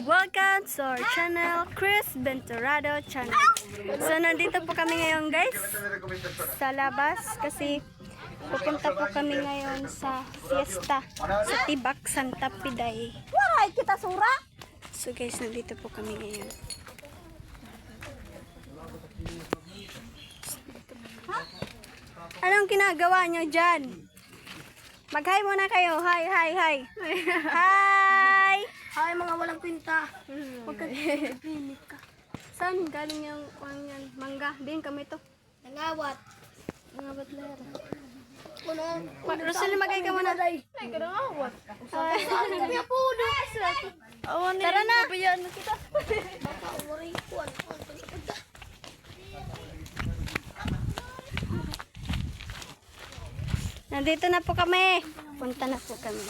Welcome to our channel, Chris Venturado Channel. So, nandito po kami ngayon guys sa labas kasi pupunta po kami ngayon sa fiesta sa Tibak, Santa Piday. Waray kita sura. So guys, nandito po kami ngayon. Anong ginagawa nyo dyan? Mag-hi muna kayo. Hi, hi, hi. Hi! Ay, mga walang kwenta. Huwag ka pinip ka. Saan galing yung yan? Mangga? Din kami to. Nangawat. Nangawat lera. Kuno. Rosel, magay ka muna. Ay, ka nangawat. Ay. Kami ang puno. Tara na. Bayan kita. Baka waray ko. Nandito na po kami. Punta na po kami.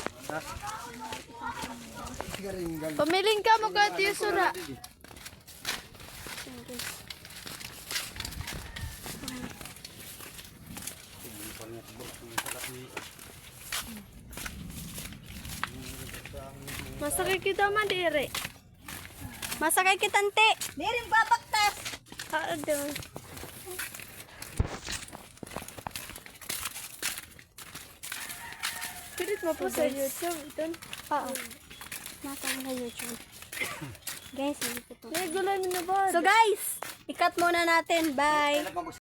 Pamiling ka mo ka tiyo sura. Masakay kita man dire. Masakay kitante. Diring babaktas. Doon. Pilit mo po sa YouTube. Ito. Oo. Nasa na YouTube. Guys, nandito po. Nagulan mo na ba? So guys, ikat muna natin. Bye.